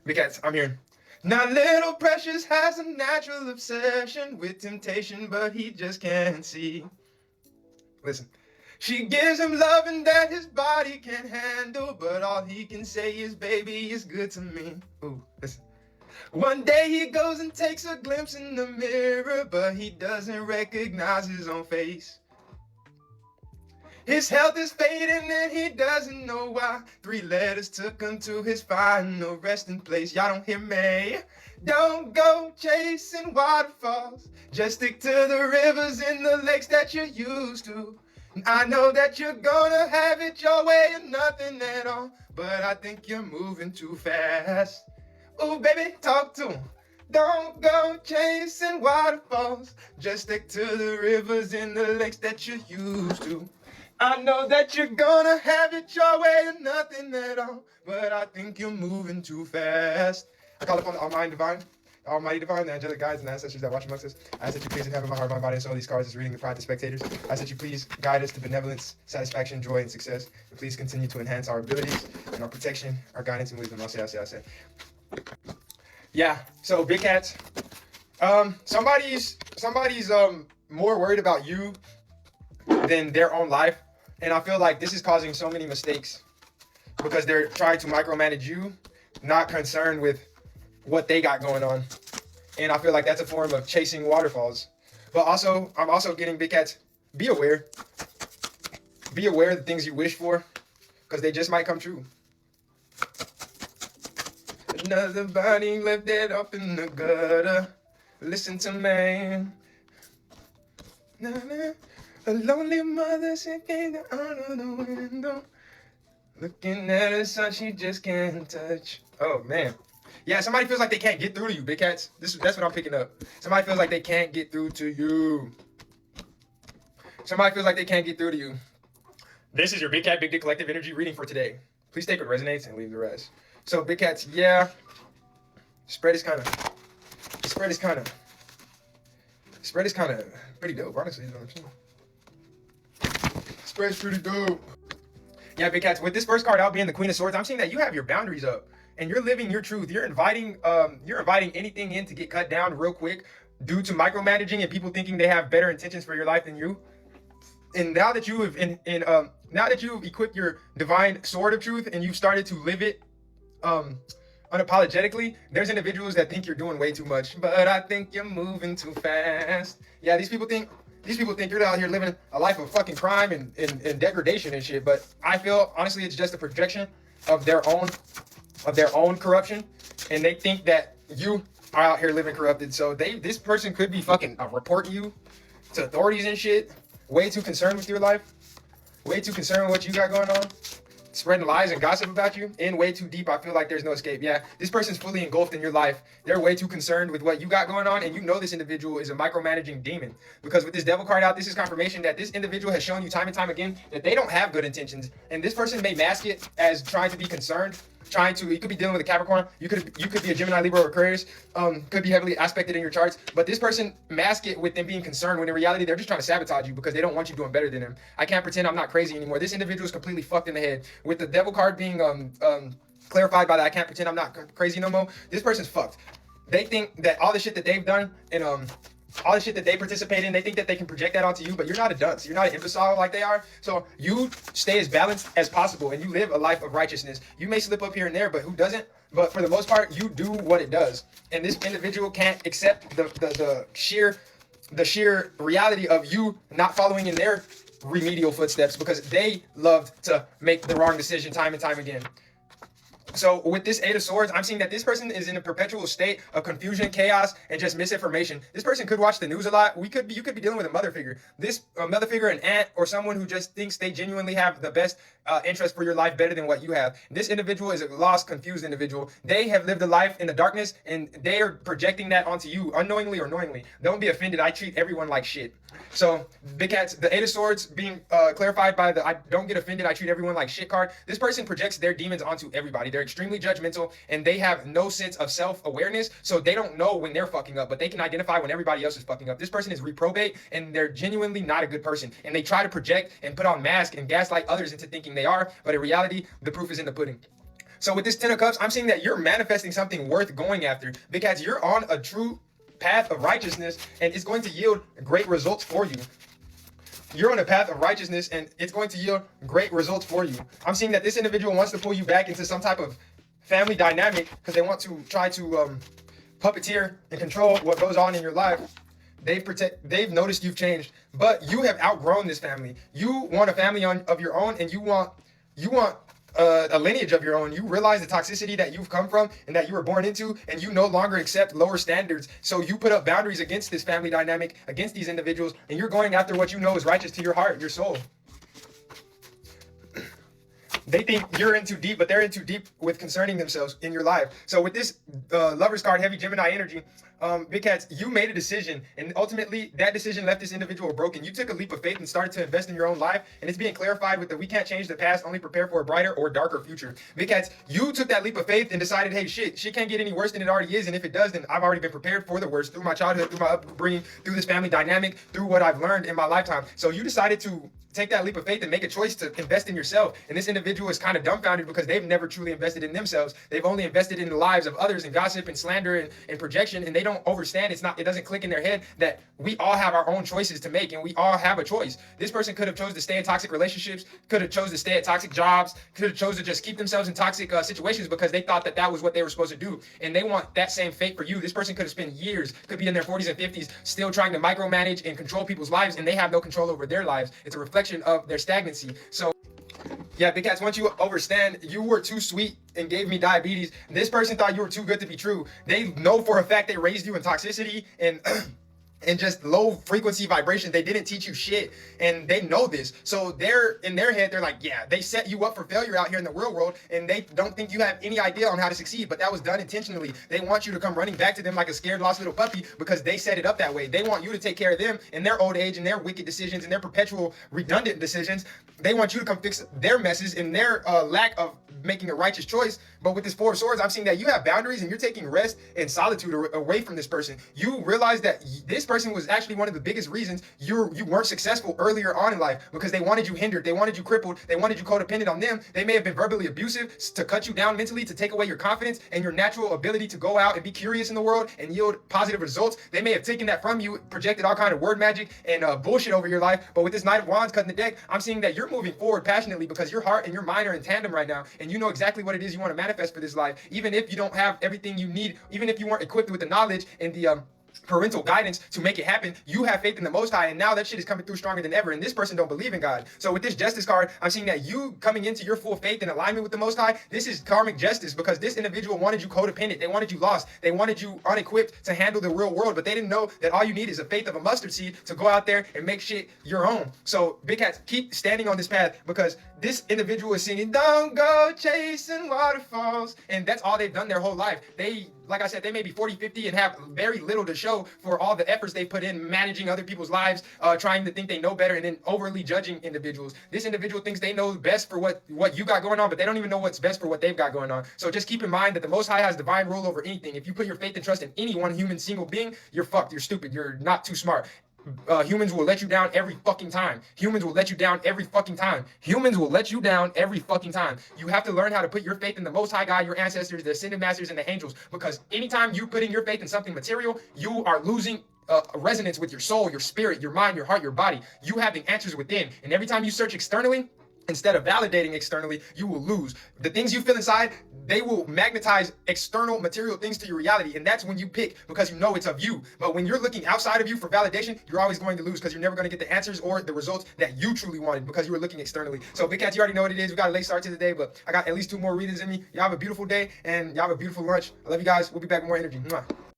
Because I'm here. Now little Precious has a natural obsession with temptation, but he just can't see. Listen. She gives him loving that his body can't handle, but all he can say is, baby, it's good to me. Ooh, listen. One day he goes and takes a glimpse in the mirror, but he doesn't recognize his own face. His health is fading and he doesn't know why. 3 letters took him to his final resting place. Y'all don't hear me? Don't go chasing waterfalls. Just stick to the rivers and the lakes that you're used to. I know that you're gonna have it your way and nothing at all, but I think you're moving too fast. Ooh, baby, talk to him. Don't go chasing waterfalls. Just stick to the rivers and the lakes that you're used to. I know that you're gonna have it your way and nothing at all, but I think you're moving too fast. I call upon the Almighty Divine, the angelic guides and ancestors that watch amongst us. I ask that you please inhabit my heart, my body, and soul. These cards is reading the pride to spectators. I ask that you please guide us to benevolence, satisfaction, joy, and success. And please continue to enhance our abilities and our protection, our guidance, and wisdom. I say. Yeah, so Big Cats. Somebody's more worried about you than their own life. And I feel like this is causing so many mistakes because they're trying to micromanage you, not concerned with what they got going on. And I feel like that's a form of chasing waterfalls. But also, I'm also getting Big Cats, be aware. Be aware of the things you wish for because they just might come true. Another body left dead up in the gutter. Listen to me. Nah. A lonely mother sitting out the window, looking at her son she just can't touch. Oh man, yeah. Somebody feels like they can't get through to you, Big Cats. That's what I'm picking up. Somebody feels like they can't get through to you. Somebody feels like they can't get through to you. This is your Big Cat Big Dick Collective Energy reading for today. Please take what resonates and leave the rest. So Big Cats, yeah. Spread is kind of pretty dope, honestly. You know what I'm saying? Spread's pretty dope. Yeah, Big Cats, with this first card out being the Queen of Swords, I'm seeing that you have your boundaries up and you're living your truth. You're inviting anything in to get cut down real quick due to micromanaging and people thinking they have better intentions for your life than you. And now that you have now that you've equipped your divine sword of truth and you've started to live it unapologetically, there's individuals that think you're doing way too much, but I think you're moving too fast. Yeah, these people think you're out here living a life of fucking crime and degradation and shit. But I feel honestly it's just a projection of their own corruption, and they think that you are out here living corrupted. So this person could be fucking reporting you to authorities and shit. Way too concerned with your life. Way too concerned with what you got going on. Spreading lies and gossip about you in way too deep. I feel like there's no escape. Yeah, this person's fully engulfed in your life. They're way too concerned with what you got going on, and you know this individual is a micromanaging demon. Because with this devil card out, this is confirmation that this individual has shown you time and time again that they don't have good intentions, and this person may mask it as trying to be concerned. You could be dealing with a Capricorn, you could be a Gemini, Libra, or Aquarius, could be heavily aspected in your charts, but this person mask it with them being concerned when in reality they're just trying to sabotage you because they don't want you doing better than them. I can't pretend I'm not crazy anymore. This individual is completely fucked in the head. With the devil card being clarified by that, I can't pretend I'm not crazy no more. This person's fucked. They think that all the shit that they've done and all the shit that they participate in, they think that they can project that onto you, but you're not a dunce. You're not an imbecile like they are. So you stay as balanced as possible and you live a life of righteousness. You may slip up here and there, but who doesn't? But for the most part, you do what it does. And this individual can't accept the sheer reality of you not following in their remedial footsteps because they love to make the wrong decision time and time again. So with this Eight of Swords, I'm seeing that this person is in a perpetual state of confusion, chaos, and just misinformation. This person could watch the news a lot. You could be dealing with a mother figure. A mother figure, an aunt, or someone who just thinks they genuinely have the best interest for your life better than what you have. This individual is a lost, confused individual. They have lived a life in the darkness, and they are projecting that onto you, unknowingly or knowingly. Don't be offended. I treat everyone like shit. So, Big Cats, the Eight of Swords being clarified by the I don't get offended, I treat everyone like shit card. This person projects their demons onto everybody. They're extremely judgmental and they have no sense of self-awareness, so they don't know when they're fucking up, but they can identify when everybody else is fucking up. This person is reprobate and they're genuinely not a good person, and they try to project and put on masks and gaslight others into thinking they are, but in reality, the proof is in the pudding. So with this 10 of cups, I'm seeing that you're manifesting something worth going after because you're on a true path of righteousness and it's going to yield great results for you. You're on a path of righteousness and it's going to yield great results for you. I'm seeing that this individual wants to pull you back into some type of family dynamic because they want to try to puppeteer and control what goes on in your life. They've noticed you've changed, but you have outgrown this family. You want a family of your own, and you want a lineage of your own. You realize the toxicity that you've come from and that you were born into, and you no longer accept lower standards. So you put up boundaries against this family dynamic, against these individuals, and you're going after what you know is righteous to your heart, your soul. They think you're in too deep, but they're in too deep with concerning themselves in your life. So with this Lovers card, heavy Gemini energy, Big Cats, you made a decision, and ultimately that decision left this individual broken. You took a leap of faith and started to invest in your own life, and it's being clarified with the we can't change the past, only prepare for a brighter or darker future. Big Cats, you took that leap of faith and decided, hey, shit can't get any worse than it already is, and if it does, then I've already been prepared for the worst through my childhood, through my upbringing, through this family dynamic, through what I've learned in my lifetime. So you decided to take that leap of faith and make a choice to invest in yourself. And this individual is kind of dumbfounded because they've never truly invested in themselves. They've only invested in the lives of others and gossip and slander and projection. And they don't understand. It doesn't click in their head that we all have our own choices to make and we all have a choice. This person could have chose to stay in toxic relationships, could have chose to stay at toxic jobs, could have chose to just keep themselves in toxic situations because they thought that was what they were supposed to do. And they want that same fate for you. This person could have spent years, could be in their 40s and 50s, still trying to micromanage and control people's lives, and they have no control over their lives. It's a reflection of their stagnancy. So yeah, Big Cats, once you understand, you were too sweet and gave me diabetes. This person thought you were too good to be true. They know for a fact they raised you in toxicity and and just low frequency vibration. They didn't teach you shit, and they know this. So they're in their head, they're like, yeah, they set you up for failure out here in the real world, and they don't think you have any idea on how to succeed, but that was done intentionally. They want you to come running back to them like a scared, lost little puppy because they set it up that way. They want you to take care of them in their old age and their wicked decisions and their perpetual redundant decisions. They want you to come fix their messes and their lack of making a righteous choice. But with this Four of Swords, I'm seeing that you have boundaries and you're taking rest and solitude away from this person. You realize that this person was actually one of the biggest reasons you weren't successful earlier on in life, because they wanted you hindered, they wanted you crippled, they wanted you codependent on them. They may have been verbally abusive to cut you down mentally, to take away your confidence and your natural ability to go out and be curious in the world and yield positive results. They may have taken that from you, projected all kind of word magic and bullshit over your life. But with this Knight of Wands cutting the deck, I'm seeing that you're moving forward passionately because your heart and your mind are in tandem right now, and you know exactly what it is you want to manifest for this life. Even if you don't have everything you need, even if you weren't equipped with the knowledge and the parental guidance to make it happen, you have faith in the Most High, and now that shit is coming through stronger than ever. And this person don't believe in God. So with this Justice card, I'm seeing that you coming into your full faith and alignment with the Most High. This is karmic justice because this individual wanted you codependent. They wanted you lost. They wanted you unequipped to handle the real world, but they didn't know that all you need is a faith of a mustard seed to go out there and make shit your own. So Big Cats, keep standing on this path because this individual is singing, don't go chasing waterfalls. And that's all they've done their whole life. Like I said, they may be 40, 50 and have very little to show for all the efforts they put in managing other people's lives, trying to think they know better and then overly judging individuals. This individual thinks they know best for what you got going on, but they don't even know what's best for what they've got going on. So just keep in mind that the Most High has divine rule over anything. If you put your faith and trust in any one human single being, you're fucked. You're stupid. You're not too smart. Humans will let you down every fucking time. Humans will let you down every fucking time. Humans will let you down every fucking time. You have to learn how to put your faith in the Most High God, your ancestors, the ascended masters, and the angels. Because anytime you put in your faith in something material, you are losing resonance with your soul, your spirit, your mind, your heart, your body. You have the answers within. And every time you search externally, instead of validating externally, you will lose. The things you feel inside, they will magnetize external material things to your reality. And that's when you pick because you know it's of you. But when you're looking outside of you for validation, you're always going to lose because you're never going to get the answers or the results that you truly wanted because you were looking externally. So Big Cats, you already know what it is. We got a late start to the day, but I got at least 2 more readings in me. Y'all have a beautiful day and y'all have a beautiful lunch. I love you guys. We'll be back with more energy. Mwah.